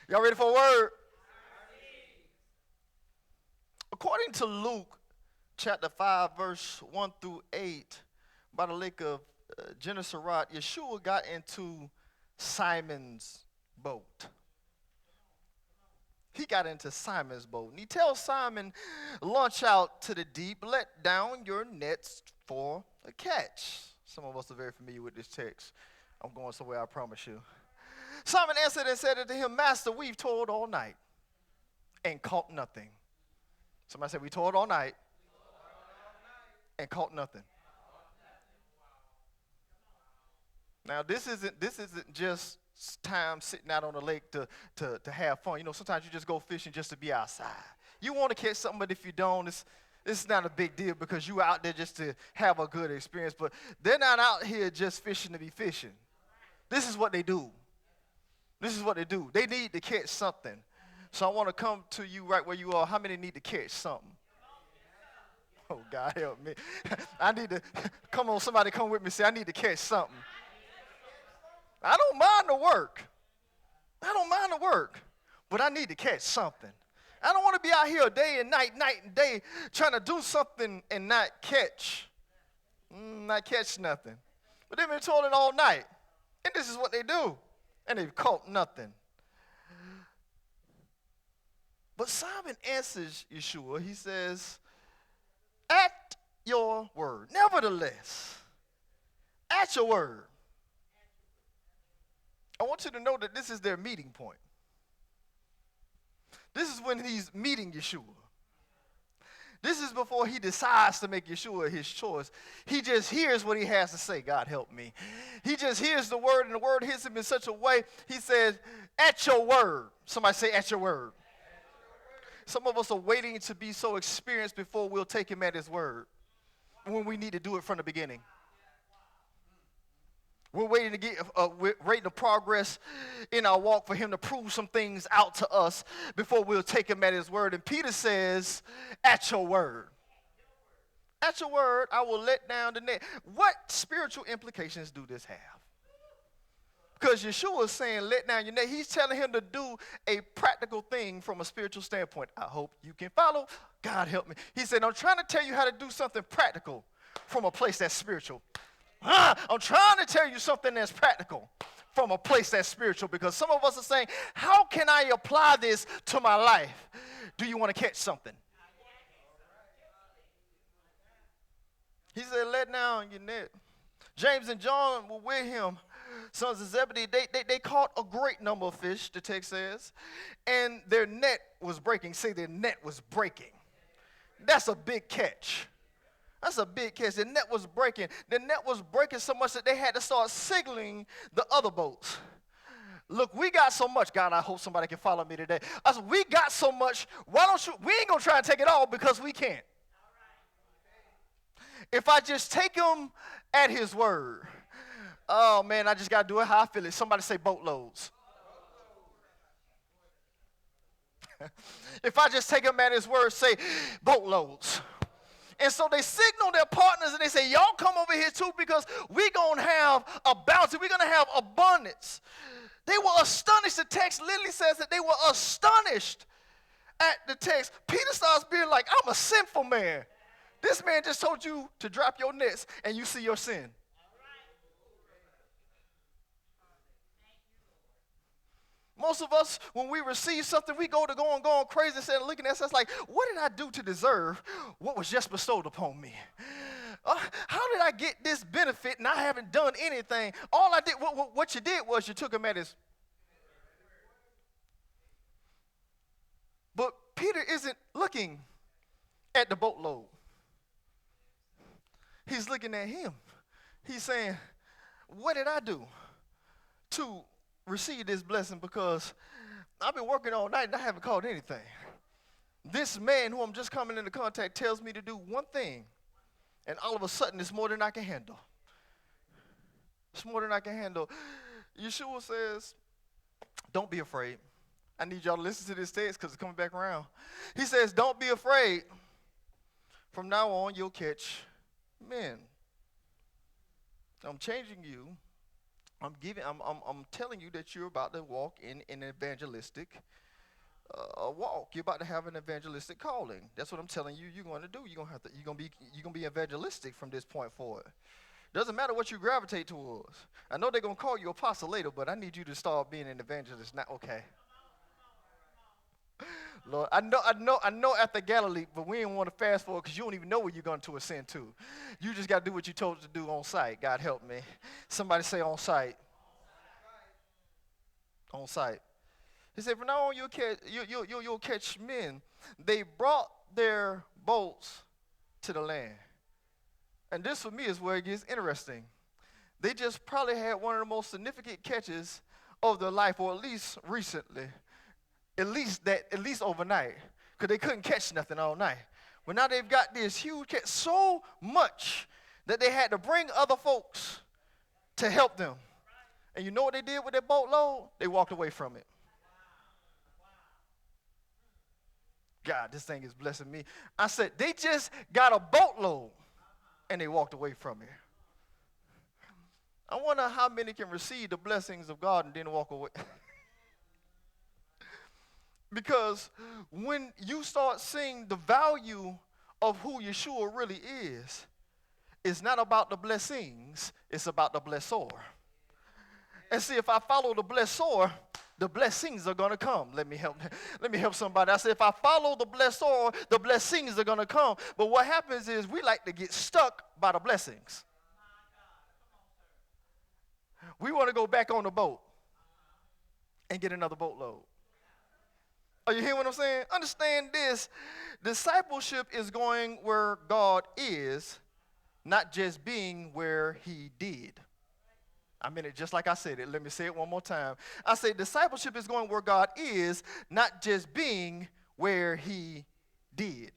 Y'all ready for a word? According to Luke chapter 5, verse 1 through 8, by the lake of Gennesaret, Yeshua got into Simon's boat. He got into Simon's boat. And he tells Simon, launch out to the deep, let down your nets for a catch. Some of us are very familiar with this text. I'm going somewhere, I promise you. Simon answered and said unto him, Master, we've toiled all night and caught nothing. Somebody said, we toiled all night and caught nothing. Now, this isn't just time sitting out on the lake to have fun. You know, sometimes you just go fishing just to be outside. You want to catch something, but if you don't, it's not a big deal because you are out there just to have a good experience. But they're not out here just fishing to be fishing. This is what they do. This is what they do. They need to catch something. So I want to come to you right where you are. How many need to catch something? Oh, God help me. I need to, come on, somebody come with me. Say, I need to catch something. I don't mind the work. I don't mind the work. But I need to catch something. I don't want to be out here day and night and day, trying to do something and not catch nothing. But they've been toiling all night. And this is what they do. And they've caught nothing. But Simon answers Yeshua. He says, at your word. Nevertheless, at your word. I want you to know that this is their meeting point. This is when he's meeting Yeshua. This is before he decides to make Yeshua his choice. He just hears what he has to say. God help me. He just hears the word, and the word hits him in such a way. He says, at your word. Somebody say, at your word. Some of us are waiting to be so experienced before we'll take him at his word, when we need to do it from the beginning. We're waiting to get rate of progress in our walk for him to prove some things out to us before we'll take him at his word. And Peter says, at your word. At your word, I will let down the net. What spiritual implications do this have? Because Yeshua is saying, let down your net. He's telling him to do a practical thing from a spiritual standpoint. I hope you can follow. God help me. He said, I'm trying to tell you how to do something practical from a place that's spiritual. I'm trying to tell you something that's practical from a place that's spiritual, because some of us are saying, how can I apply this to my life? Do you want to catch something? He said, let down your net. James and John were with him, sons of Zebedee. They caught a great number of fish, the text says, and their net was breaking. Say their net was breaking. That's a big catch. That's a big catch. The net was breaking. The net was breaking so much that they had to start signaling the other boats. Look, we got so much. God, I hope somebody can follow me today. I said, we got so much. Why don't you? We ain't going to try and take it all because we can't. If I just take him at his word, oh, man, I just got to do it how I feel it. Somebody say boatloads. If I just take him at his word, say boatloads. And so they signal their partners and they say, y'all come over here too, because we're going to have a bounty. We're going to have abundance. They were astonished. The text literally says that they were astonished at the text. Peter starts being like, I'm a sinful man. This man just told you to drop your nets and you see your sin. Most of us, when we receive something, we go going crazy instead of looking at us like, what did I do to deserve what was just bestowed upon me? How did I get this benefit and I haven't done anything? All I did, what you did was you took him at his. But Peter isn't looking at the boatload. He's looking at him. He's saying, what did I do to receive this blessing? Because I've been working all night and I haven't caught anything. This man who I'm just coming into contact tells me to do one thing, and all of a sudden it's more than I can handle. It's more than I can handle. Yeshua says, don't be afraid. I need y'all to listen to this text because it's coming back around. He says, don't be afraid. From now on, you'll catch men. I'm changing you I'm telling you that you're about to walk in an evangelistic walk. You're about to have an evangelistic calling. That's what I'm telling you. You're going to do. You're gonna be evangelistic from this point forward. Doesn't matter what you gravitate towards. I know they're gonna call you apostle later, but I need you to start being an evangelist now. Okay, Lord, I know after Galilee, but we didn't want to fast forward because you don't even know where you're going to ascend to. You just got to do what you told us to do on site. God help me. Somebody say on site. On site. He said, from now on you'll catch men. They brought their boats to the land. And this for me is where it gets interesting. They just probably had one of the most significant catches of their life, or at least recently. At least overnight. Because they couldn't catch nothing all night. But now they've got this huge catch, so much that they had to bring other folks to help them. And you know what they did with their boatload? They walked away from it. God, this thing is blessing me. I said, they just got a boatload and they walked away from it. I wonder how many can receive the blessings of God and then walk away. Because when you start seeing the value of who Yeshua really is, it's not about the blessings, it's about the blessor. And see, if I follow the blessor, the blessings are going to come. Let me help somebody. I said, if I follow the blessor, the blessings are going to come. But what happens is we like to get stuck by the blessings. We want to go back on the boat and get another boatload. Are you hearing what I'm saying? Understand this. Discipleship is going where God is, not just being where he did. I mean it just like I said it. Let me say it one more time. I say discipleship is going where God is, not just being where he did.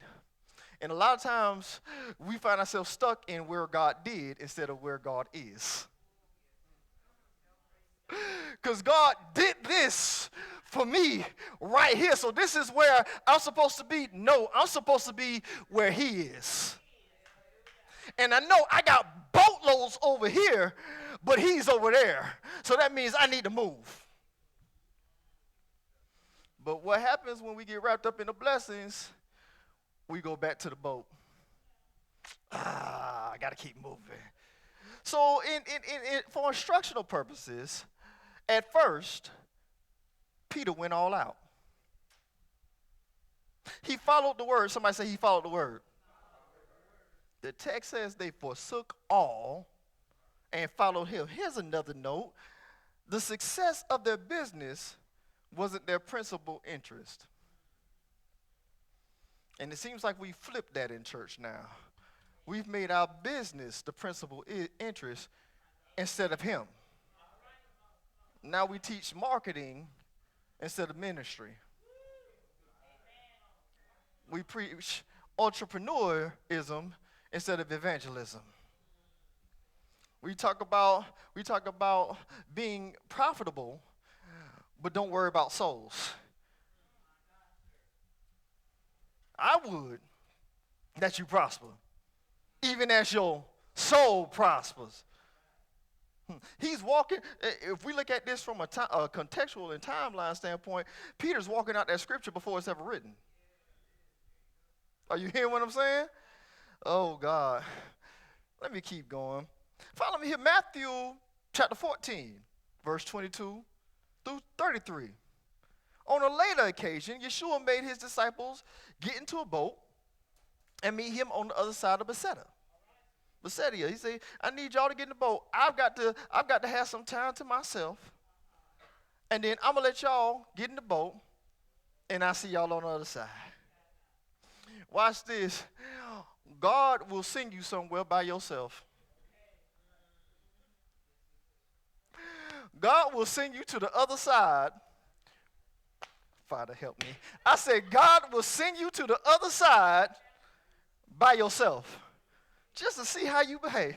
And a lot of times we find ourselves stuck in where God did instead of where God is. Because God did this for me right here. So this is where I'm supposed to be. No, I'm supposed to be where he is. And I know I got boatloads over here, but he's over there. So that means I need to move. But what happens when we get wrapped up in the blessings, we go back to the boat. I got to keep moving. So for instructional purposes, at first, Peter went all out. He followed the word. Somebody say he followed the word. The text says they forsook all and followed him. Here's another note. The success of their business wasn't their principal interest. And it seems like we flipped that in church now. We've made our business the principal interest instead of him. Now we teach marketing instead of ministry. We preach entrepreneurism instead of evangelism. We talk about being profitable, but don't worry about souls. I would that you prosper, even as your soul prospers. He's walking, if we look at this from a contextual and timeline standpoint, Peter's walking out that scripture before it's ever written. Are you hearing what I'm saying? Oh, God. Let me keep going. Follow me here, Matthew chapter 14, verse 22 through 33. On a later occasion, Yeshua made his disciples get into a boat and meet him on the other side of Bethsaida. He said, I need y'all to get in the boat. I've got to have some time to myself. And then I'm going to let y'all get in the boat, and I'll see y'all on the other side. Watch this. God will send you somewhere by yourself. God will send you to the other side. Father, help me. I said, God will send you to the other side by yourself. Just to see how you behave.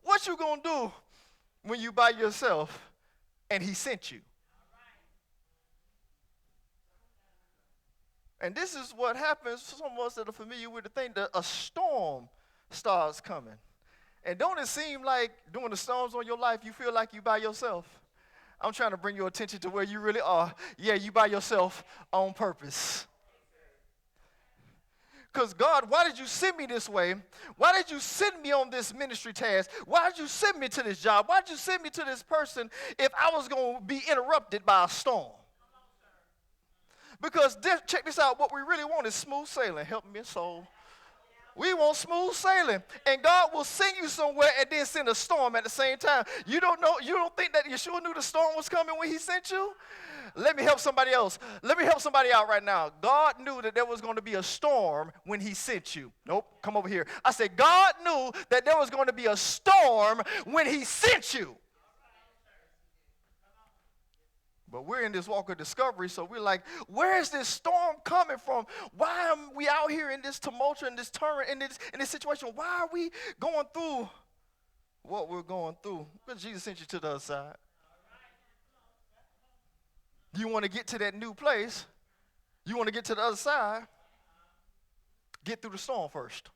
What you gonna do when you by yourself and he sent you? And this is what happens for some of us that are familiar with the thing, that a storm starts coming. And don't it seem like during the storms on your life, you feel like you by yourself? I'm trying to bring your attention to where you really are. Yeah, you by yourself on purpose. Because God, why did you send me this way? Why did you send me on this ministry task? Why did you send me to this job? Why did you send me to this person if I was going to be interrupted by a storm? Because check this out, what we really want is smooth sailing. Help me, soul. We want smooth sailing. And God will send you somewhere and then send a storm at the same time. You don't think that Yeshua knew the storm was coming when he sent you? Let me help somebody else. Let me help somebody out right now. God knew that there was going to be a storm when he sent you. Nope, come over here. I said, God knew that there was going to be a storm when he sent you. But we're in this walk of discovery, so we're like, where is this storm coming from? Why are we out here in this tumult, in this turn, in this situation? Why are we going through what we're going through? Because Jesus sent you to the other side. You want to get to that new place? You want to get to the other side? Get through the storm first.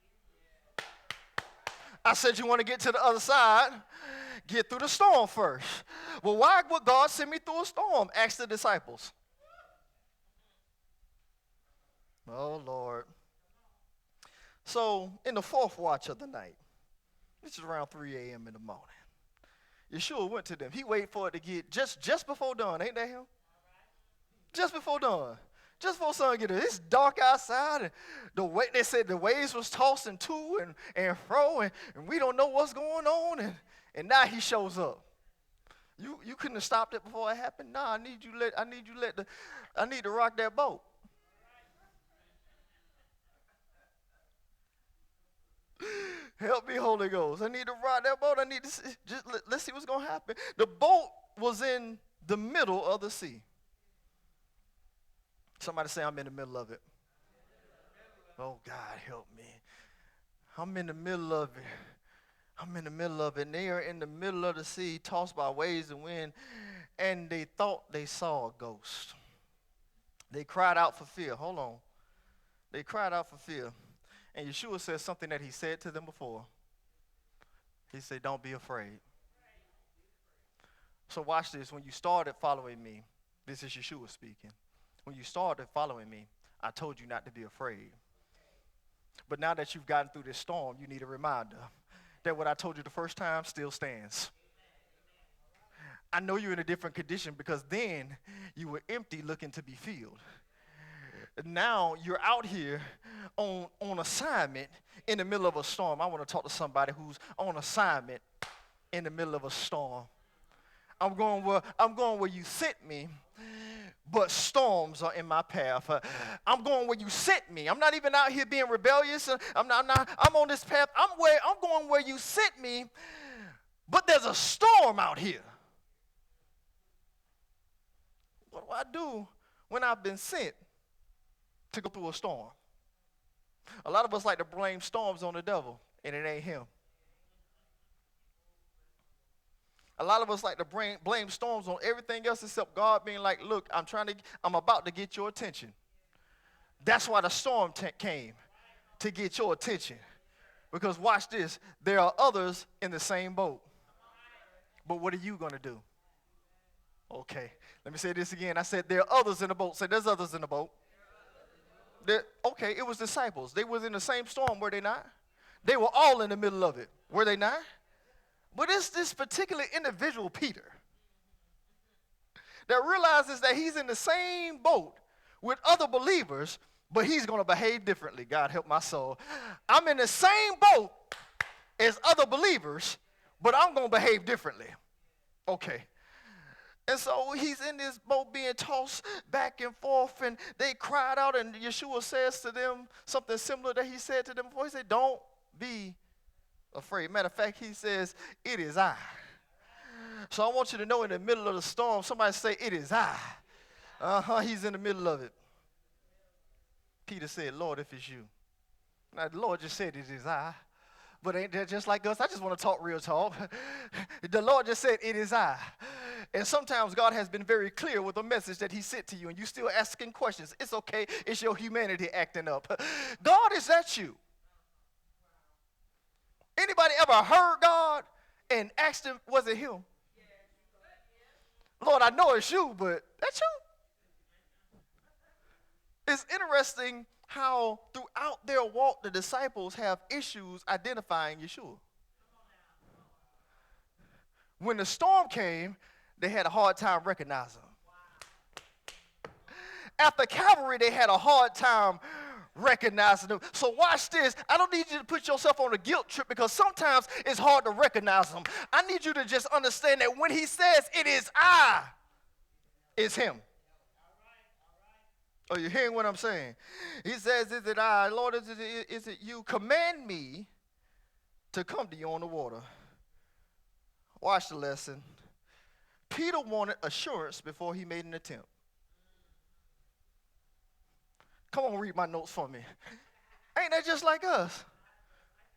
I said you want to get to the other side? Get through the storm first. Well, why would God send me through a storm? Ask the disciples. Oh, Lord. So, in the fourth watch of the night, which is around 3 a.m. in the morning, Yeshua went to them. He waited for it to get just before dawn. Ain't that him? Just before dawn. Just before sun get there. It's dark outside, and they said the waves was tossing to and fro, and we don't know what's going on, and now he shows up. You couldn't have stopped it before it happened. Nah, I need to rock that boat. Help me, Holy Ghost. I need to rock that boat. I need to let's see what's gonna happen. The boat was in the middle of the sea. Somebody say, I'm in the middle of it. Oh, God, help me. I'm in the middle of it. I'm in the middle of it. And they are in the middle of the sea, tossed by waves and wind, and they thought they saw a ghost. They cried out for fear. Hold on. They cried out for fear. And Yeshua said something that he said to them before. He said, don't be afraid. So watch this. When you started following me, this is Yeshua speaking. When you started following me, I told you not to be afraid. But now that you've gotten through this storm, you need a reminder that what I told you the first time still stands. I know you're in a different condition because then you were empty looking to be filled. Now you're out here on assignment in the middle of a storm. I want to talk to somebody who's on assignment in the middle of a storm. I'm going where you sent me, but storms are in my path. I'm going where you sent me. I'm not even out here being rebellious. I'm on this path. I'm going where you sent me, but there's a storm out here. What do I do when I've been sent to go through a storm? A lot of us like to blame storms on the devil, and it ain't him. A lot of us like to blame storms on everything else except God being like, look, I'm about to get your attention. That's why the storm came, to get your attention. Because watch this, there are others in the same boat. But what are you going to do? Okay, let me say this again. I said there are others in the boat. Say there's others in the boat. Okay, it was disciples. They was in the same storm, were they not? They were all in the middle of it, were they not? But it's this particular individual, Peter, that realizes that he's in the same boat with other believers, but he's going to behave differently. God help my soul. I'm in the same boat as other believers, but I'm going to behave differently. Okay. And so he's in this boat being tossed back and forth, and they cried out, and Yeshua says to them something similar that he said to them before. He said, don't be afraid. Matter of fact, he says, it is I. So I want you to know in the middle of the storm, somebody say, it is I. He's in the middle of it. Peter said, Lord, if it's you. Now, the Lord just said, it is I. But ain't that just like us? I just want to talk real talk. The Lord just said, it is I. And sometimes God has been very clear with a message that he sent to you, and you still asking questions. It's okay. It's your humanity acting up. God, is that you? Anybody ever heard God and asked him, was it him? Lord, I know it's you, but that's you. It's interesting how throughout their walk, the disciples have issues identifying Yeshua. When the storm came, they had a hard time recognizing him. After Calvary, they had a hard time recognizing him. So watch this. I don't need you to put yourself on a guilt trip because sometimes it's hard to recognize him. I need you to just understand that when he says it is I, it's him. Are you hearing what I'm saying? He says, is it I? Lord, is it you? Command me to come to you on the water. Watch the lesson. Peter wanted assurance before he made an attempt. Come on, read my notes for me. Ain't that just like us?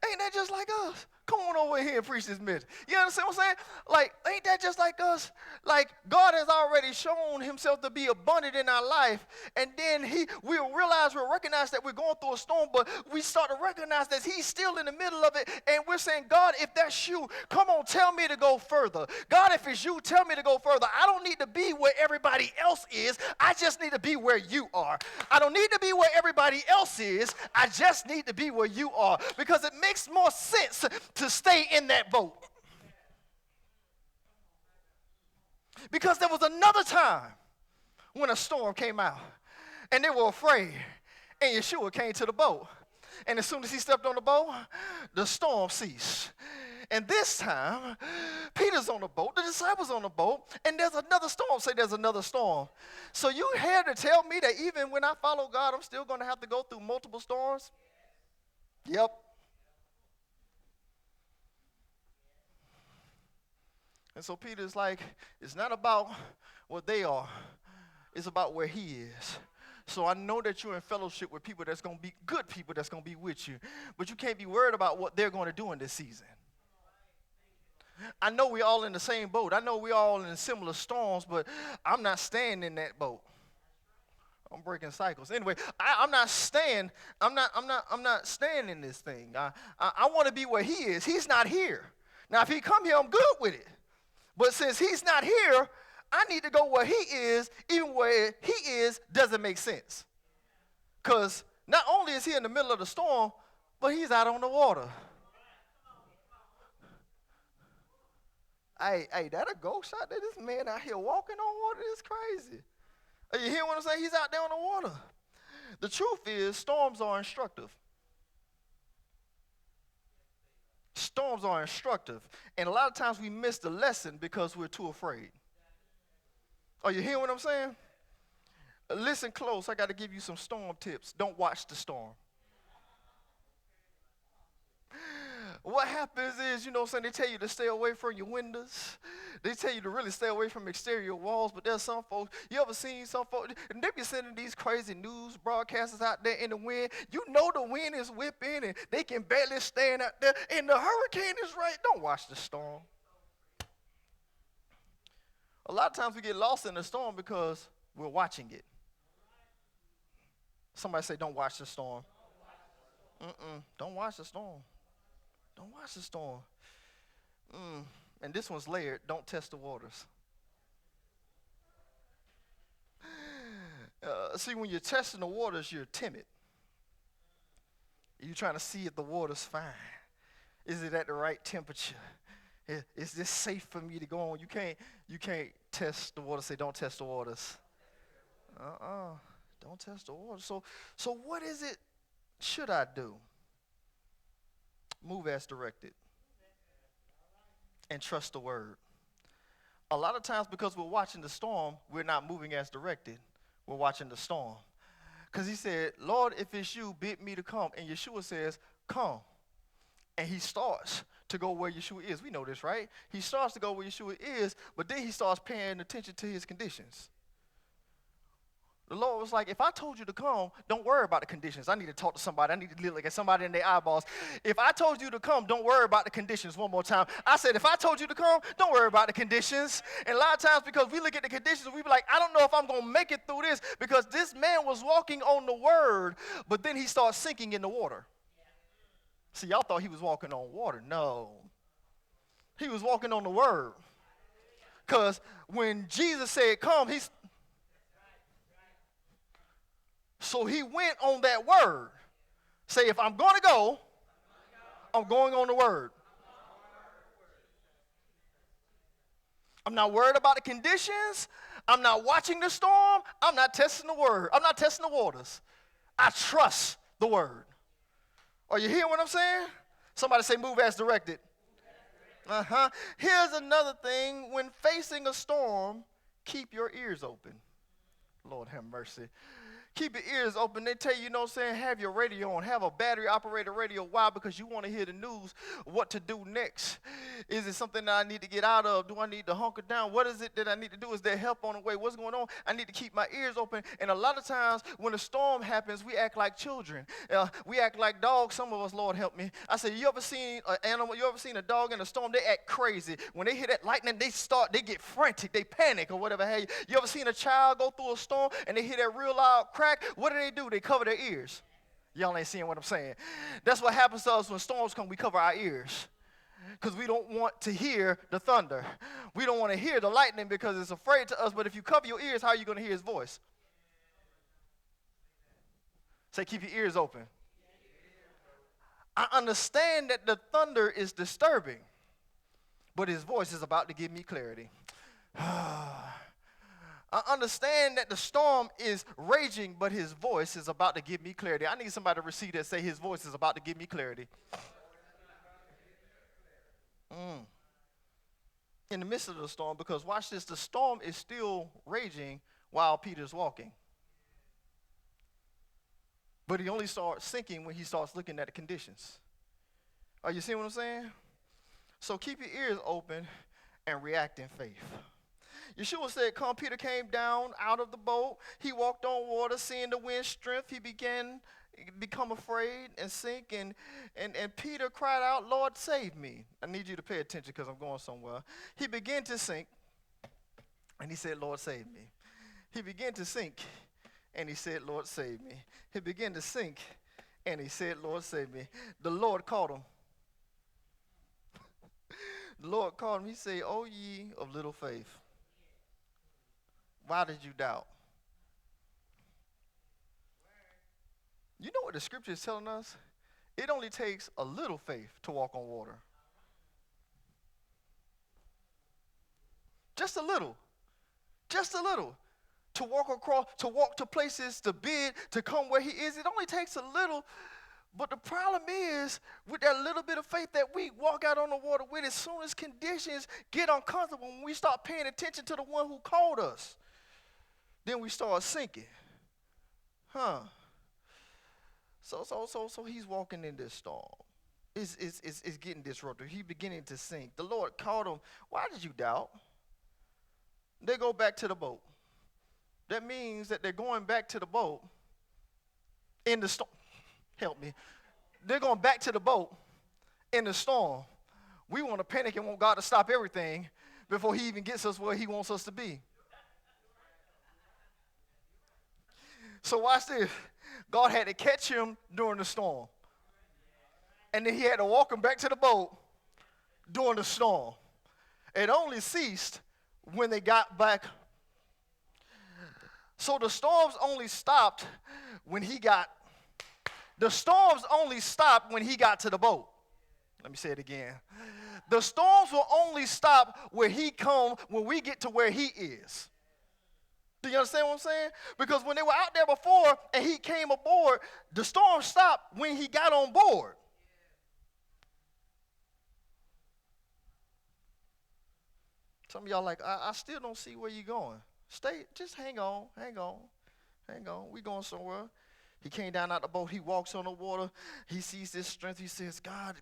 Ain't that just like us? Come on over here and preach this message. You understand what I'm saying? Like, ain't that just like us? Like, God has already shown himself to be abundant in our life, and then we'll recognize that we're going through a storm, but we start to recognize that he's still in the middle of it, and we're saying, God, if that's you, come on, tell me to go further. God, if it's you, tell me to go further. I don't need to be where everybody else is. I just need to be where you are. I don't need to be where everybody else is. I just need to be where you are, because it makes more sense to stay in that boat. Because there was another time when a storm came out and they were afraid, and Yeshua came to the boat. And as soon as he stepped on the boat, the storm ceased. And this time, Peter's on the boat, the disciples on the boat, and there's another storm. Say there's another storm. So you here to tell me that even when I follow God, I'm still going to have to go through multiple storms? Yep. And so Peter's like, it's not about what they are. It's about where he is. So I know that you're in fellowship with people that's going to be good people that's going to be with you. But you can't be worried about what they're going to do in this season. I know we're all in the same boat. I know we're all in similar storms, but I'm not staying in that boat. I'm breaking cycles. Anyway, I'm not staying in this thing. I want to be where he is. He's not here. Now, if he come here, I'm good with it. But since he's not here, I need to go where he is. Even where he is doesn't make sense. Because not only is he in the middle of the storm, but he's out on the water. Hey, that a ghost out there? This man out here walking on water is crazy. Are you hearing what I'm saying? He's out there on the water. The truth is, storms are instructive. Storms are instructive. And a lot of times we miss the lesson because we're too afraid. Are you hearing what I'm saying? Listen close. I got to give you some storm tips. Don't watch the storm. What happens is, they tell you to stay away from your windows. They tell you to really stay away from exterior walls, but there's some folks, you ever seen some folks, and they be sending these crazy news broadcasters out there in the wind. You know the wind is whipping, and they can barely stand out there, and the hurricane is right. Don't watch the storm. A lot of times we get lost in the storm because we're watching it. Somebody say, don't watch the storm. Don't watch the storm. Don't watch the storm. And this one's layered. Don't test the waters. See, when you're testing the waters, you're timid. You're trying to see if the water's fine. Is it at the right temperature? Is this safe for me to go on? You can't test the water. Say, don't test the waters. Don't test the water. So what is it should I do? Move as directed. And trust the word. A lot of times because we're watching the storm, we're not moving as directed. We're watching the storm. Because he said, Lord, if it's you, bid me to come. And Yeshua says, come. And he starts to go where Yeshua is. We know this, right? He starts to go where Yeshua is, but then he starts paying attention to his conditions. The Lord was like, if I told you to come, don't worry about the conditions. I need to talk to somebody. I need to look at somebody in their eyeballs. If I told you to come, don't worry about the conditions. One more time. I said, if I told you to come, don't worry about the conditions. And a lot of times because we look at the conditions, we be like, I don't know if I'm going to make it through this because this man was walking on the word, but then he starts sinking in the water. See, y'all thought he was walking on water. No. He was walking on the word. Because when Jesus said, come, so he went on that word. Say, if I'm going to go, I'm going on the word. I'm not worried about the conditions. I'm not watching the storm. I'm not testing the word. I'm not testing the waters. I trust the word. Are you hearing what I'm saying? Somebody say, move as directed. Here's another thing. When facing a storm, keep your ears open. Lord have mercy. Keep your ears open. They tell you, you know what I'm saying, have your radio on. Have a battery-operated radio. Why? Because you want to hear the news, what to do next. Is it something that I need to get out of? Do I need to hunker down? What is it that I need to do? Is there help on the way? What's going on? I need to keep my ears open. And a lot of times when a storm happens, we act like children. We act like dogs. Some of us, Lord help me. I said, you ever seen an animal? You ever seen a dog in a storm? They act crazy. When they hear that lightning, they get frantic. They panic or whatever. Hey, you ever seen a child go through a storm and they hear that real loud crack? What do? They cover their ears. Y'all ain't seeing what I'm saying. That's what happens to us when storms come. We cover our ears because we don't want to hear the thunder. We don't want to hear the lightning because it's afraid to us. But if you cover your ears, how are you going to hear his voice? Say, keep your ears open. I understand that the thunder is disturbing, but his voice is about to give me clarity. I understand that the storm is raging, but his voice is about to give me clarity. I need somebody to receive that, say his voice is about to give me clarity. In the midst of the storm, because watch this, the storm is still raging while Peter's walking. But he only starts sinking when he starts looking at the conditions. Are you seeing what I'm saying? So keep your ears open and react in faith. Yeshua said, come, Peter came down out of the boat. He walked on water, seeing the wind's strength. He become afraid and sink. And Peter cried out, Lord, save me. I need you to pay attention because I'm going somewhere. He began to sink, and he said, Lord, save me. He began to sink, and he said, Lord, save me. He began to sink, and he said, Lord, save me. The Lord caught him. The Lord called him. He said, O ye of little faith, why did you doubt? You know what the scripture is telling us? It only takes a little faith to walk on water. Just a little. Just a little. To walk across, to walk to places, to bid, to come where he is. It only takes a little. But the problem is, with that little bit of faith that we walk out on the water with, as soon as conditions get uncomfortable, when we start paying attention to the one who called us, then we start sinking. So he's walking in this storm. It's getting disrupted. He's beginning to sink. The Lord called him. Why did you doubt? They go back to the boat. That means that they're going back to the boat in the storm. Help me. They're going back to the boat in the storm. We want to panic and want God to stop everything before he even gets us where he wants us to be. So watch this. God had to catch him during the storm. And then he had to walk him back to the boat during the storm. It only ceased when they got back. So the storms only stopped when he got to the boat. Let me say it again. The storms will only stop when we get to where he is. Do you understand what I'm saying? Because when they were out there before and he came aboard, the storm stopped when he got on board. Some of y'all like, I still don't see where you're going. Just hang on. We going somewhere. He came down out the boat. He walks on the water. He sees this strength. He says, God,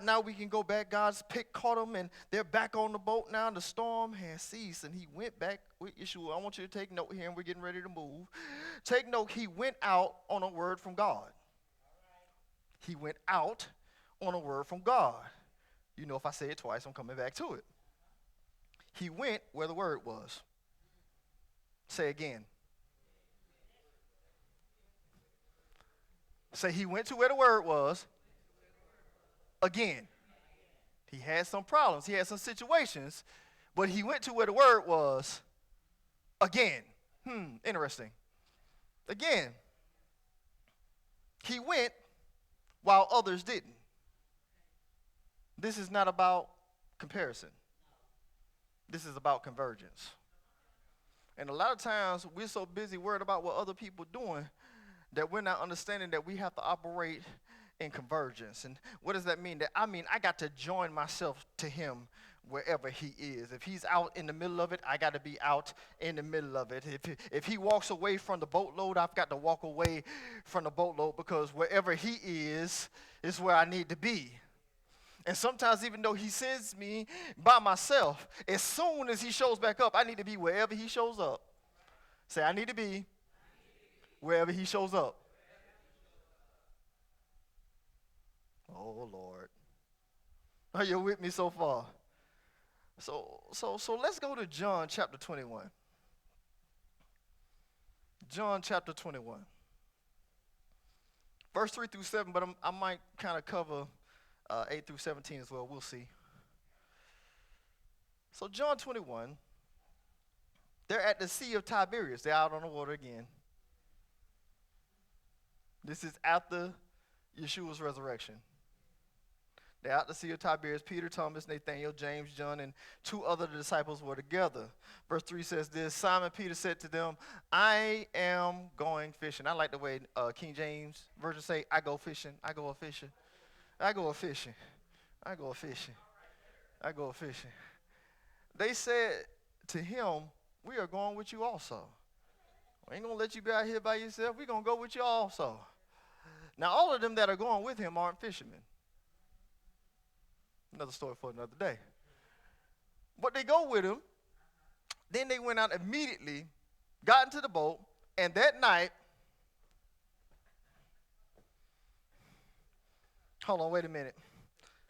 now we can go back. God's pick caught him, and they're back on the boat now. The storm has ceased, and he went back with Yeshua. I want you to take note here, and we're getting ready to move. Take note, he went out on a word from God. He went out on a word from God. You know, if I say it twice, I'm coming back to it. He went where the word was. Say again. Say he went to where the word was, again. He had some problems. He had some situations, but he went to where the word was again. Interesting. Again, he went while others didn't. This is not about comparison. This is about convergence. And a lot of times we're so busy worried about what other people are doing that we're not understanding that we have to operate in convergence. And what does that mean? I got to join myself to him wherever he is. If he's out in the middle of it, I got to be out in the middle of it. If he walks away from the boatload, I've got to walk away from the boatload, because wherever he is where I need to be. And sometimes even though he sends me by myself, as soon as he shows back up, I need to be wherever he shows up. Say, I need to be wherever he shows up. Oh, Lord. Are you with me so far? So let's go to John chapter 21. John chapter 21. Verse 3 through 7, but I might kind of cover 8 through 17 as well. We'll see. So John 21, they're at the Sea of Tiberias. They're out on the water again. This is after Yeshua's resurrection. They're out the Sea of Tiberias. Peter, Thomas, Nathanael, James, John, and 2 other disciples were together. Verse 3 says this: Simon Peter said to them, I am going fishing. I like the way King James Version say, I go fishing, I go a-fishing. I go a-fishing, I go a-fishing, I go a-fishing. They said to him, we are going with you also. We ain't going to let you be out here by yourself. We're going to go with you also. Now, all of them that are going with him aren't fishermen. Another story for another day. But they go with him. Then they went out immediately, got into the boat, and that night, hold on, wait a minute.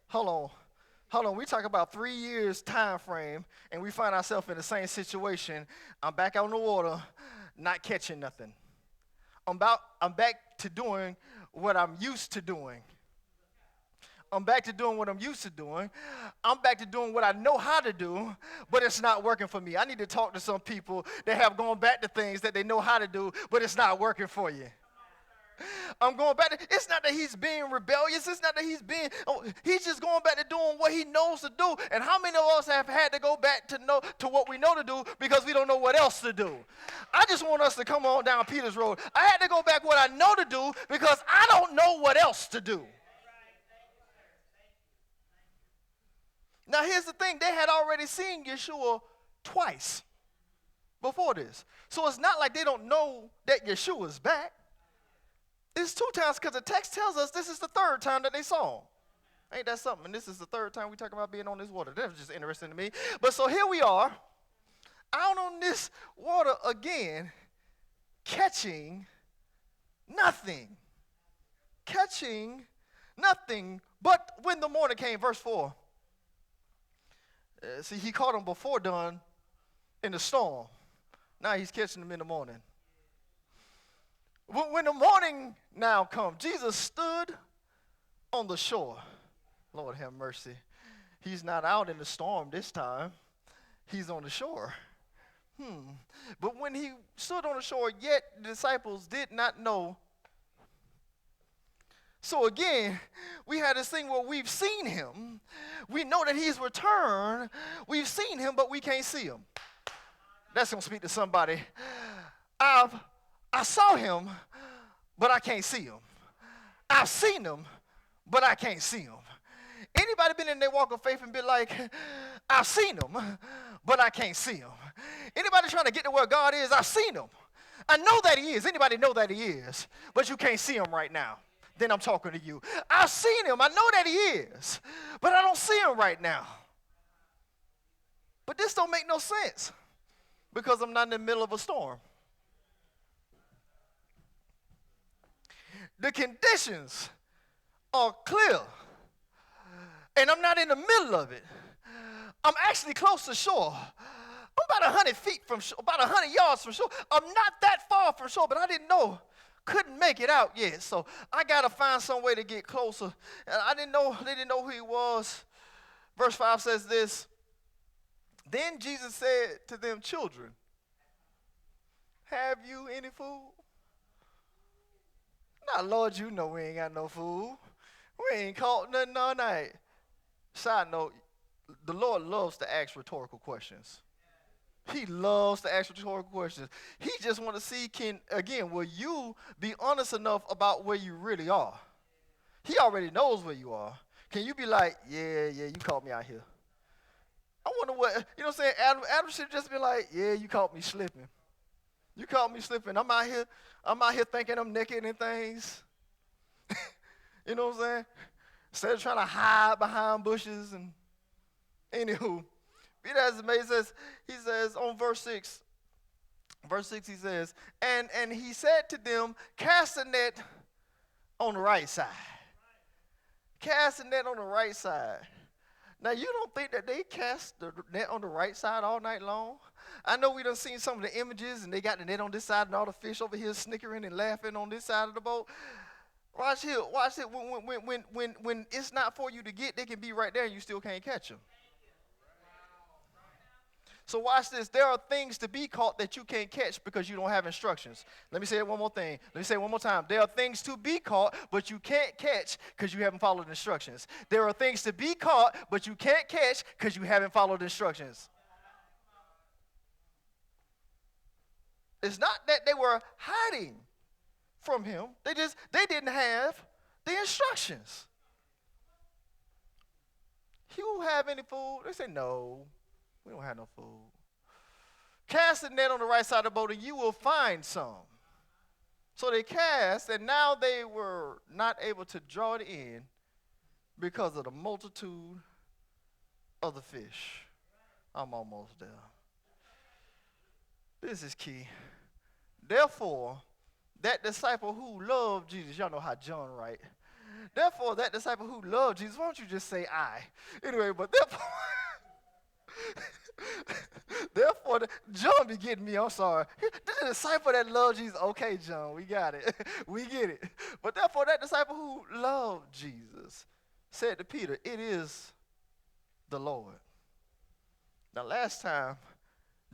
Hold on. We talk about 3 years time frame, and we find ourselves in the same situation. I'm back out on the water, not catching nothing. I'm back to doing what I'm used to doing. I'm back to doing what I'm used to doing. I'm back to doing what I know how to do, but it's not working for me. I need to talk to some people that have gone back to things that they know how to do, but it's not working for you. I'm going back to, it's not that he's being rebellious. It's not that he's just going back to doing what he knows to do. And how many of us have had to go back to what we know to do because we don't know what else to do? I just want us to come on down Peter's Road. I had to go back what I know to do because I don't know what else to do. Now, here's the thing. They had already seen Yeshua twice before this. So it's not like they don't know that Yeshua's back. It's 2 times, because the text tells us this is the 3rd time that they saw him. Ain't that something? And this is the 3rd time we talk about being on this water. That was just interesting to me. But so here we are, out on this water again, catching nothing. Catching nothing. But when the morning came, verse 4, see, he caught them before dawn in the storm. Now he's catching them in the morning. When the morning now comes, Jesus stood on the shore. Lord have mercy. He's not out in the storm this time. He's on the shore. But when he stood on the shore, yet the disciples did not know. So again, we had this thing where we've seen him. We know that he's returned. We've seen him, but we can't see him. That's going to speak to somebody. I saw him, but I can't see him. I've seen him, but I can't see him. Anybody been in their walk of faith and been like, I've seen him, but I can't see him? Anybody trying to get to where God is? I've seen him. I know that he is. Anybody know that he is, but you can't see him right now? Then I'm talking to you. I've seen him. I know that he is, but I don't see him right now. But this don't make no sense because I'm not in the middle of a storm. The conditions are clear, and I'm not in the middle of it. I'm actually close to shore. I'm about 100 feet from shore, about 100 yards from shore. I'm not that far from shore, but I didn't know couldn't make it out yet. So I got to find some way to get closer. And they didn't know who he was. Verse 5 says this. Then Jesus said to them, children, have you any food? Now, Lord, you know we ain't got no food. We ain't caught nothing all night. Side note, the Lord loves to ask rhetorical questions. He loves to ask rhetorical questions. He just want to see, will you be honest enough about where you really are? He already knows where you are. Can you be like, yeah, you caught me out here? I wonder what, you know what I'm saying? Adam should just be like, yeah, you caught me slipping. You caught me slipping. I'm out here thinking I'm naked and things. You know what I'm saying? Instead of trying to hide behind bushes and anywho. Be that as it may, he says on verse 6, he says, and he said to them, cast the net on the right side. Cast the net on the right side. Now, you don't think that they cast the net on the right side all night long? I know we done seen some of the images, and they got the net on this side, and all the fish over here snickering and laughing on this side of the boat. Watch it. When it's not for you to get, they can be right there, and you still can't catch them. So watch this. There are things to be caught that you can't catch because you don't have instructions. Let me say it one more thing. Let me say it one more time. There are things to be caught, but you can't catch because you haven't followed instructions. There are things to be caught, but you can't catch because you haven't followed instructions. It's not that they were hiding from him. They didn't have the instructions. You have any food? They say, no, we don't have no food. Cast the net on the right side of the boat and you will find some. So they cast, and now they were not able to draw it in because of the multitude of the fish. I'm almost there. This is key. Therefore, that disciple who loved Jesus, y'all know how John write. Therefore, that disciple who loved Jesus, why don't you just say I? Anyway, but therefore, John be getting me, I'm sorry. The disciple that loved Jesus, okay, John, we got it. We get it. But therefore, that disciple who loved Jesus said to Peter, it is the Lord. Now, last time,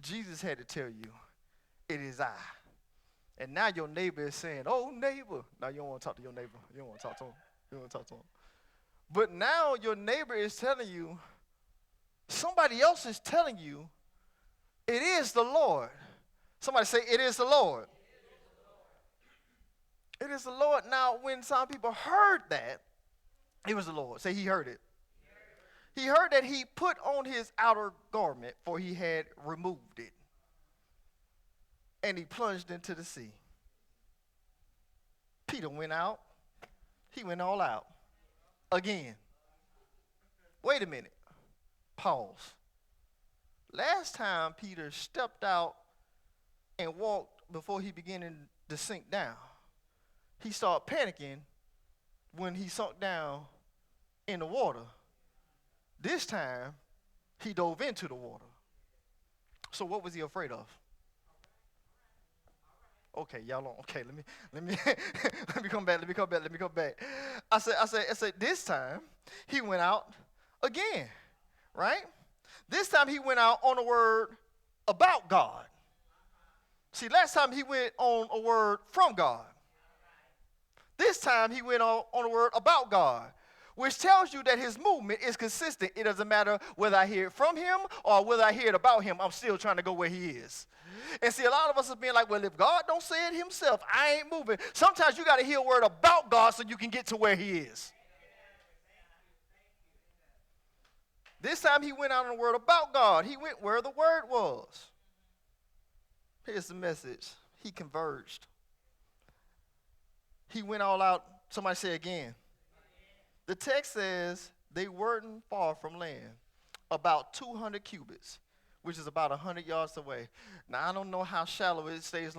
Jesus had to tell you, it is I. And now your neighbor is saying, oh, neighbor. Now, you don't want to talk to your neighbor. You don't want to talk to him. You don't want to talk to him. But now your neighbor is telling you, somebody else is telling you, it is the Lord. Somebody say, it is the Lord. It is the Lord. Now, when some people heard that, it was the Lord. Say he heard it. He heard that he put on his outer garment, for he had removed it. And he plunged into the sea. Peter went out. He went all out. Again. Wait a minute. Pause. Last time Peter stepped out and walked before he began to sink down. He started panicking when he sunk down in the water. This time, he dove into the water. So what was he afraid of? Okay, y'all don't. Okay, let me let me come back. I said this time he went out again, right? This time he went out on a word about God. See, last time he went on a word from God. This time he went on a word about God, which tells you that his movement is consistent. It doesn't matter whether I hear it from him or whether I hear it about him. I'm still trying to go where he is. And see, a lot of us are being like, well, if God don't say it himself, I ain't moving. Sometimes you got to hear a word about God so you can get to where he is. This time he went out on a word about God. He went where the word was. Here's the message. He converged. He went all out. Somebody say again. The text says they weren't far from land, about 200 cubits, which is about 100 yards away. Now, I don't know how shallow it stays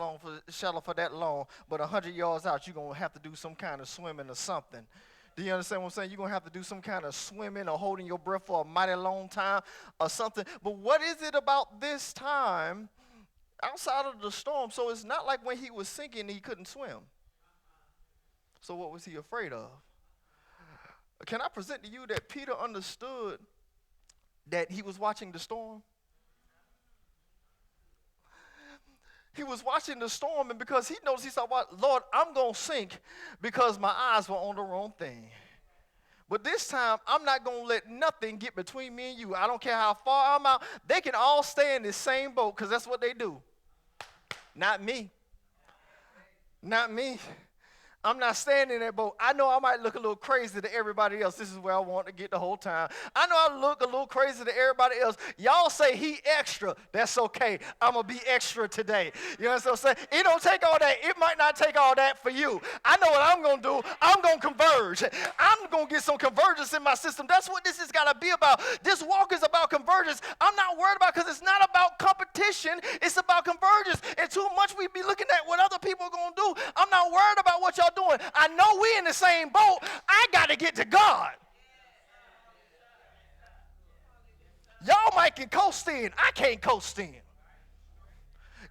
shallow for that long, but 100 yards out, you're going to have to do some kind of swimming or something. Do you understand what I'm saying? You're going to have to do some kind of swimming or holding your breath for a mighty long time or something. But what is it about this time outside of the storm? So it's not like when he was sinking, he couldn't swim. So what was he afraid of? Can I present to you that Peter understood that he was watching the storm? He was watching the storm, and because he knows, he thought, "What, Lord, I'm going to sink because my eyes were on the wrong thing. But this time, I'm not going to let nothing get between me and you. I don't care how far I'm out. They can all stay in this same boat because that's what they do. Not me. Not me. I'm not staying in that boat. I know I might look a little crazy to everybody else. This is where I want to get the whole time. I know I look a little crazy to everybody else. Y'all say he extra. That's okay. I'm going to be extra today. You know what I'm saying? It don't take all that. It might not take all that for you. I know what I'm going to do. I'm going to converge. I'm going to get some convergence in my system. That's what this has got to be about. This walk is about convergence. I'm not worried about, because it's not about competition. It's about convergence. And too much we be looking at what other people are going to do. I'm not worried about what y'all doing. I know we in the same boat. I got to get to God. Y'all might can coast in. I can't coast in.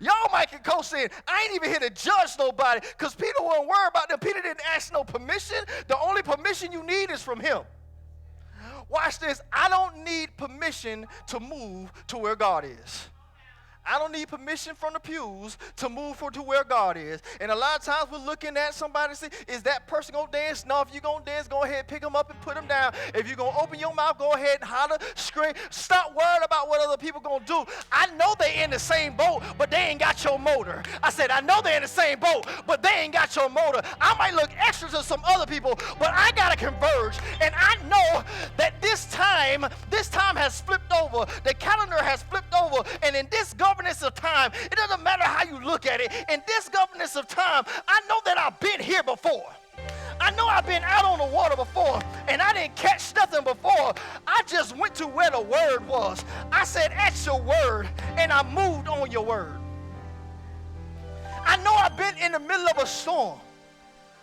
Y'all might can coast in. I ain't even here to judge nobody, because Peter wasn't worried about them. Peter didn't ask no permission. The only permission you need is from him. Watch this. I don't need permission to move to where God is. I don't need permission from the pews to move to where God is. And a lot of times we're looking at somebody and say, is that person going to dance? No, if you're going to dance, go ahead, pick them up and put them down. If you're going to open your mouth, go ahead and holler, scream. Stop worrying about what other people going to do. I know they in the same boat, but they ain't got your motor. I said, I know they in the same boat, but they ain't got your motor. I might look extra to some other people, but I got to converge. And I know that this time has flipped over. The calendar has flipped over. And in this governance of time, it doesn't matter how you look at it. In this governance of time, I know that I've been here before. I know I've been out on the water before, and I didn't catch nothing before. I just went to where the word was. I said, at your word, and I moved on your word. I know I've been in the middle of a storm,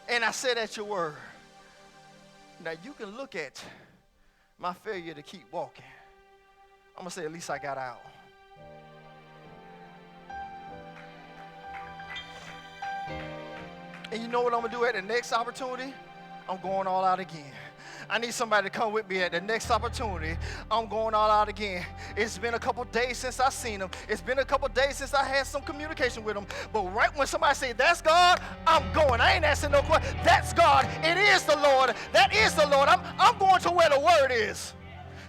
and I said, at your word. Now you can look at my failure to keep walking. I'm going to say, at least I got out. And you know what I'm going to do at the next opportunity? I'm going all out again. I need somebody to come with me at the next opportunity. I'm going all out again. It's been a couple days since I seen him. It's been a couple days since I had some communication with him. But right when somebody say, that's God, I'm going. I ain't asking no question. That's God. It is the Lord. That is the Lord. I'm going to where the word is.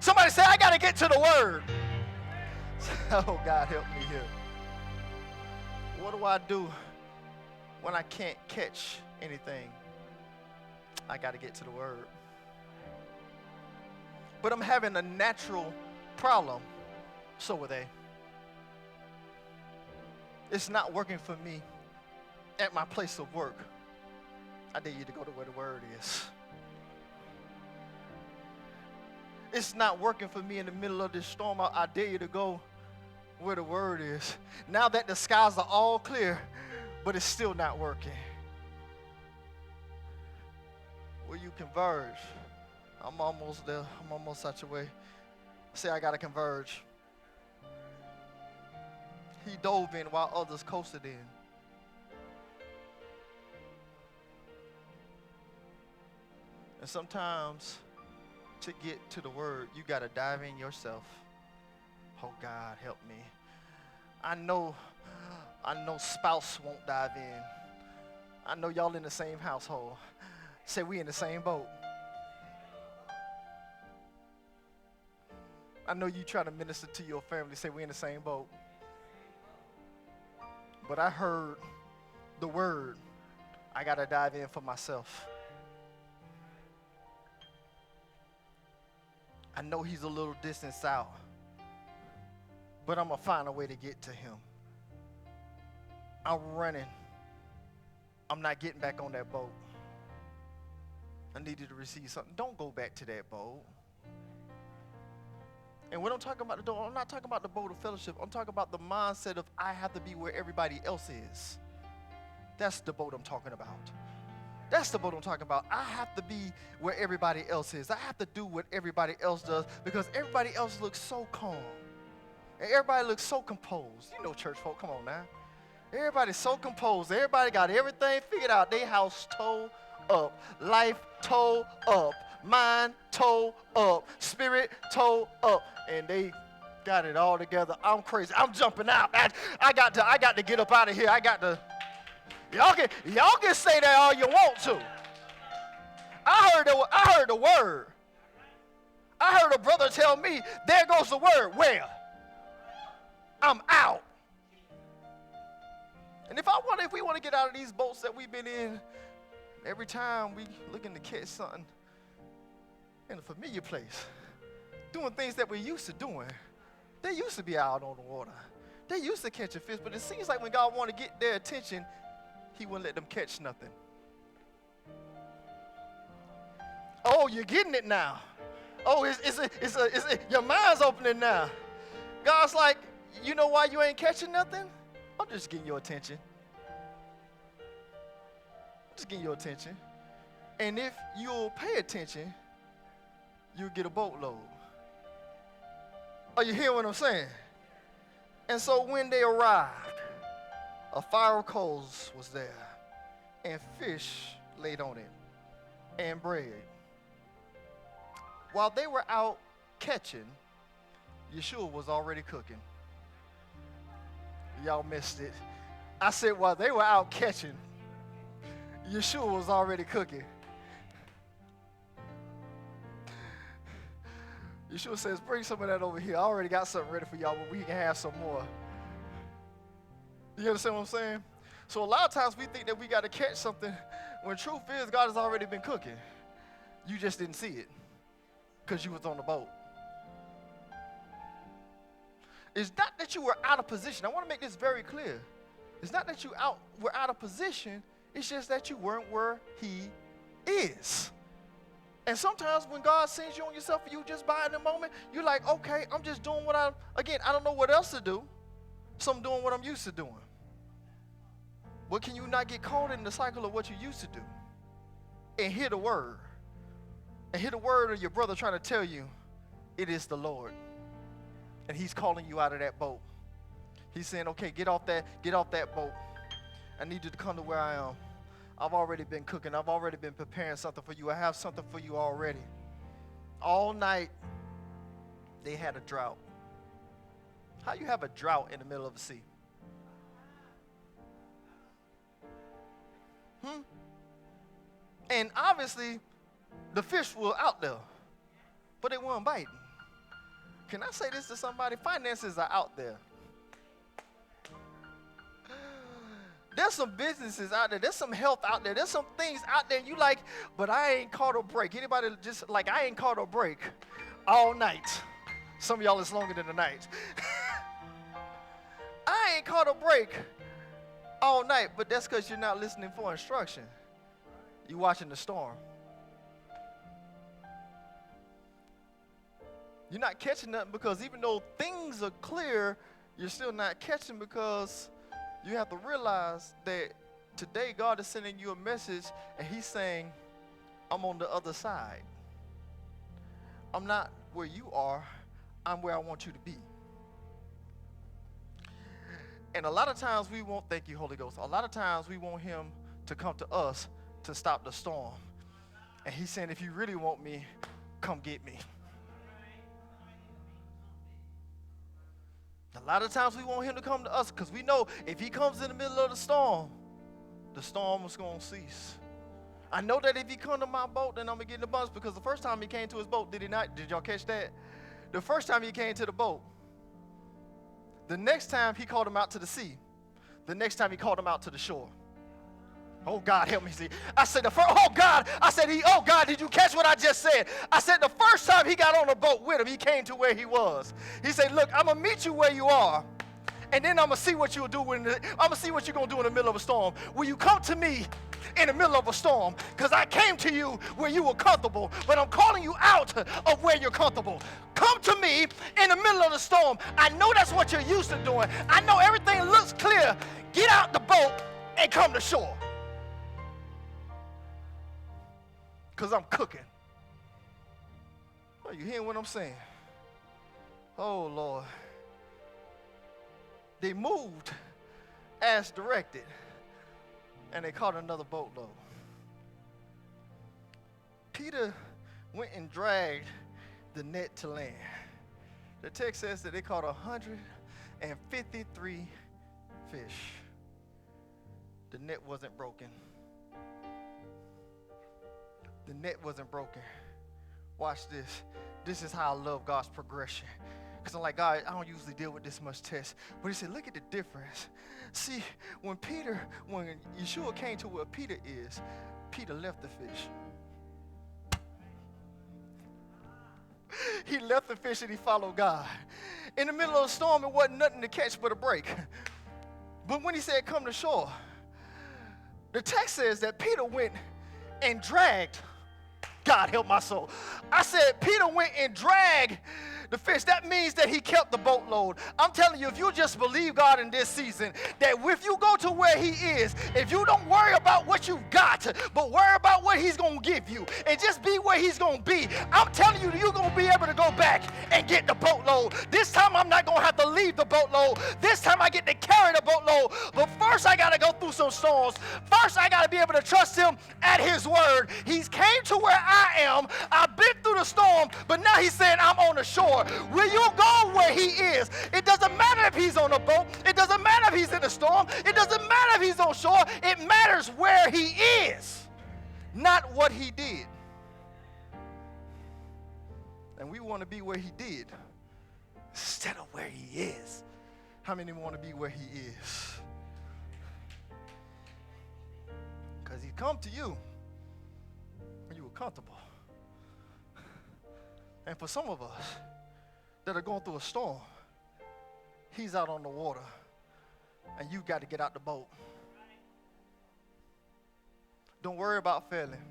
Somebody say, I got to get to the word. Oh, God, help me here. What do I do when I can't catch anything? I got to get to the word. But I'm having a natural problem. So are they. It's not working for me at my place of work. I dare you to go to where the word is. It's not working for me in the middle of this storm. I dare you to go where the word is. Now that the skies are all clear, but it's still not working. Will you converge? I'm almost there. I'm almost out your way. Say, I got to converge. He dove in while others coasted in. And sometimes to get to the word, you got to dive in yourself. Oh, God, help me. I know spouse won't dive in. I know y'all in the same household. Say, we in the same boat. I know you try to minister to your family. Say, we in the same boat. But I heard the word. I got to dive in for myself. I know he's a little distance out, but I'm going to find a way to get to him. I'm running. I'm not getting back on that boat. I needed to receive something. Don't go back to that boat. And when I'm talking about the boat, I'm not talking about the boat of fellowship. I'm talking about the mindset of I have to be where everybody else is. That's the boat I'm talking about. That's the boat I'm talking about. I have to be where everybody else is. I have to do what everybody else does because everybody else looks so calm. And everybody looks so composed. You know church folk, come on now. Everybody's so composed. Everybody got everything figured out. They house toe up, life toe up, mind toe up, spirit toe up, and they got it all together. I'm crazy. I'm jumping out. I got to get up out of here. Y'all can say that all you want to. I heard the word. I heard a brother tell me, there goes the word. Where? I'm out. And if we want to get out of these boats that we've been in, every time we looking to catch something in a familiar place, doing things that we're used to doing. They used to be out on the water. They used to catch a fish, but it seems like when God wanted to get their attention, he wouldn't let them catch nothing. Oh, you're getting it now. Oh, your mind's opening now. God's like, you know why you ain't catching nothing? I'm just getting your attention. Just getting your attention. And if you'll pay attention, you'll get a boatload. Are you hearing what I'm saying? And so when they arrived, a fire of coals was there, and fish laid on it, and bread. While they were out catching, Yeshua was already cooking. Y'all missed it. I said while they were out catching, Yeshua was already cooking. Yeshua says, bring some of that over here. I already got something ready for y'all, but we can have some more. You understand what I'm saying? So a lot of times we think that we got to catch something when truth is God has already been cooking. You just didn't see it because you was on the boat. It's not that you were out of position. I want to make this very clear. It's not that you were out of position. It's just that you weren't where he is. And sometimes when God sends you on yourself and you just by in the moment, you're like, okay, I'm just doing what I don't know what else to do, so I'm doing what I'm used to doing. But can you not get caught in the cycle of what you used to do and hear the word? And hear the word of your brother trying to tell you, it is the Lord. And he's calling you out of that boat. He's saying, okay, get off that boat. I need you to come to where I am. I've already been cooking. I've already been preparing something for you. I have something for you already. All night, they had a drought. How you have a drought in the middle of the sea? And obviously, the fish were out there, but they weren't biting. Can I say this to somebody? Finances are out there. There's some businesses out there. There's some health out there. There's some things out there you like, but I ain't caught a break. Anybody just like, I ain't caught a break all night. Some of y'all is longer than the night. I ain't caught a break all night, but that's because you're not listening for instruction. You're watching the storm. You're not catching nothing because even though things are clear, you're still not catching because you have to realize that today God is sending you a message and he's saying, I'm on the other side. I'm not where you are. I'm where I want you to be. And a lot of times we won't, thank you, Holy Ghost. A lot of times we want him to come to us to stop the storm. And he's saying, if you really want me, come get me. A lot of times we want him to come to us because we know if he comes in the middle of the storm is going to cease. I know that if he come to my boat, then I'm going to get in the bus because the first time he came to his boat, did he not? Did y'all catch that? The first time he came to the boat, the next time he called him out to the sea, the next time he called him out to the shore. Oh, God, help me see. I said, oh, God, did you catch what I just said? I said, the first time he got on the boat with him, he came to where he was. He said, look, I'm going to meet you where you are, and then I'm going to see what you'll do. I'm going to see what you're going to do in the middle of a storm. Will you come to me in the middle of a storm? Because I came to you where you were comfortable, but I'm calling you out of where you're comfortable. Come to me in the middle of the storm. I know that's what you're used to doing. I know everything looks clear. Get out the boat and come to shore. Because I'm cooking. Are you hearing what I'm saying? Oh, Lord. They moved as directed, and they caught another boatload. Peter went and dragged the net to land. The text says that they caught 153 fish. The net wasn't broken. The net wasn't broken. Watch this. This is how I love God's progression. Because I'm like, God, I don't usually deal with this much test. But he said, look at the difference. See, when Yeshua came to where Peter is, Peter left the fish. He left the fish and he followed God. In the middle of the storm, it wasn't nothing to catch but a break. But when he said, come to shore, the text says that Peter went and dragged. God help my soul. I said Peter went and dragged the fish. That means that he kept the boatload. I'm telling you, if you just believe God in this season, that if you go to where he is, if you don't worry about what you've got, but worry about what he's going to give you, and just be where he's going to be, I'm telling you, you're going to be able to go back and get the boatload. This time I'm not going to have to leave the boatload. This time I get to carry the boatload. But first I got to go through some storms. First I got to be able to trust him at his word. He's came to where I am. I've been through the storm, but now he's saying I'm on the shore. Will you go where he is? It doesn't matter if he's on a boat. It doesn't matter if he's in a storm. It doesn't matter if he's on shore. It matters where he is, not what he did. And we want to be where he did instead of where he is. How many want to be where he is? Because he come to you when you were comfortable. And for some of us that are going through a storm, he's out on the water, and you got to get out the boat. Don't worry about failing.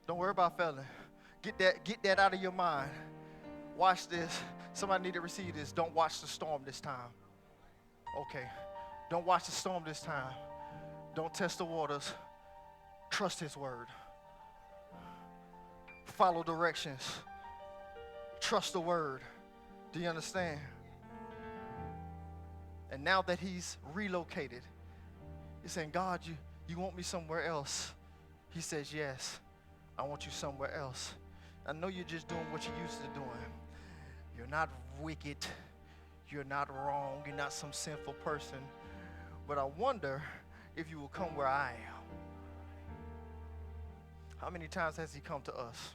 Don't worry about failing. Get that out of your mind. Watch this. Somebody need to receive this. Don't watch the storm this time. Okay. Don't watch the storm this time. Don't test the waters. Trust his word. Follow directions. Trust the word. Do you understand? And now that he's relocated, he's saying, God, you want me somewhere else? He says, yes, I want you somewhere else. I know you're just doing what you used to doing. You're not wicked. You're not wrong. You're not some sinful person. But I wonder if you will come where I am. How many times has he come to us?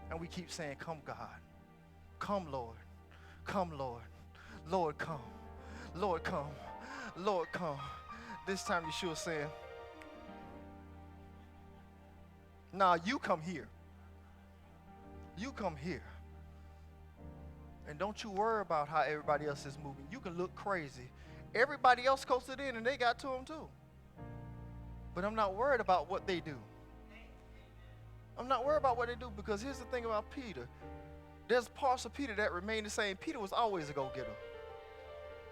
And we keep saying, come, God. Come, Lord. Come, Lord. Lord, come. Lord, come. Lord, come. This time Yeshua saying, nah, you come here. You come here. And don't you worry about how everybody else is moving. You can look crazy. Everybody else coasted in and they got to them too. But I'm not worried about what they do. I'm not worried about what they do, because here's the thing about Peter. There's parts of Peter that remain the same. Peter was always a go-getter.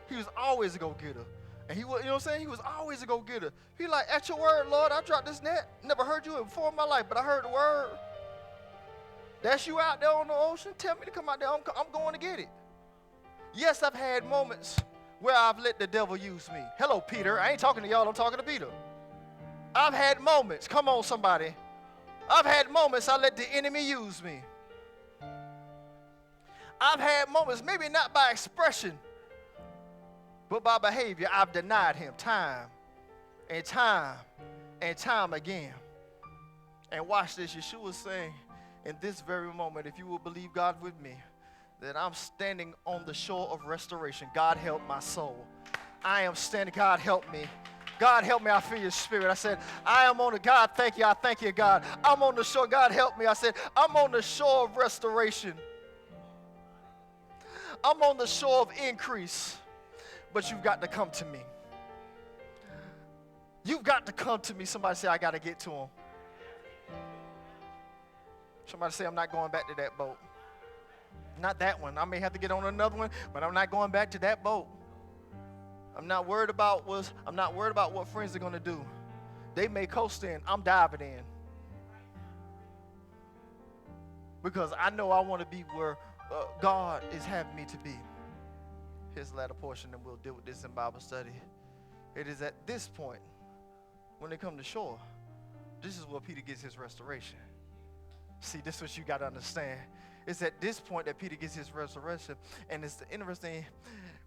He was always a go-getter. And he was, you know what I'm saying? He was always a go-getter. He like, at your word, Lord, I dropped this net. Never heard you before in my life, but I heard the word. That's you out there on the ocean. Tell me to come out there. I'm going to get it. Yes, I've had moments where I've let the devil use me. Hello, Peter. I ain't talking to y'all. I'm talking to Peter. I've had moments. Come on, somebody. I've had moments I let the enemy use me. I've had moments, maybe not by expression, but by behavior. I've denied him time and time and time again. And watch this. Yeshua is saying in this very moment, if you will believe God with me, that I'm standing on the shore of restoration. God help my soul. I am standing. God help me. God help me, I feel your spirit. I said, I am on the, God, thank you, I thank you, God. I'm on the shore, God help me. I said, I'm on the shore of restoration. I'm on the shore of increase, but you've got to come to me. You've got to come to me. Somebody say, I got to get to him. Somebody say, I'm not going back to that boat. Not that one. I may have to get on another one, but I'm not going back to that boat. I'm not worried about what friends are going to do. They may coast in. I'm diving in. Because I know I want to be where God is having me to be. Here's the latter portion, and we'll deal with this in Bible study. It is at this point, when they come to shore, This is where Peter gets his restoration. See, this is what you got to understand. It's at this point that Peter gets his restoration. And it's interesting,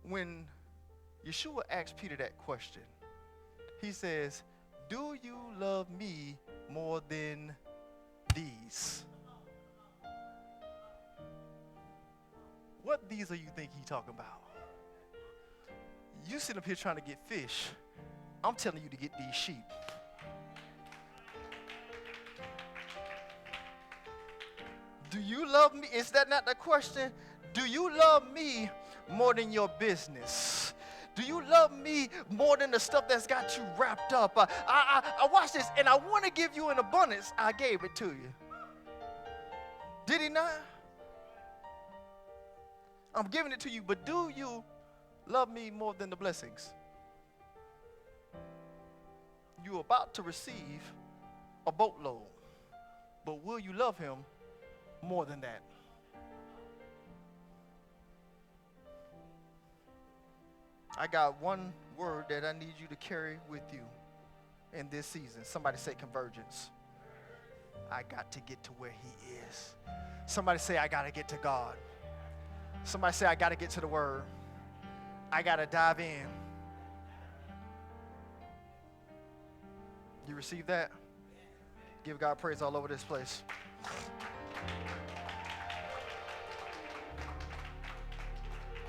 when Yeshua asks Peter that question, he says, do you love me more than these? What these are you think he's talking about? You sit up here trying to get fish. I'm telling you to get these sheep. Do you love me? Is that not the question? Do you love me more than your business? Do you love me more than the stuff that's got you wrapped up? I watch this, and I want to give you in abundance. I gave it to you. Did he not? I'm giving it to you, but do you love me more than the blessings? You're about to receive a boatload, but will you love him more than that? I got one word that I need you to carry with you in this season. Somebody say convergence. I got to get to where he is. Somebody say I got to get to God. Somebody say I got to get to the word. I got to dive in. You receive that? Give God praise all over this place.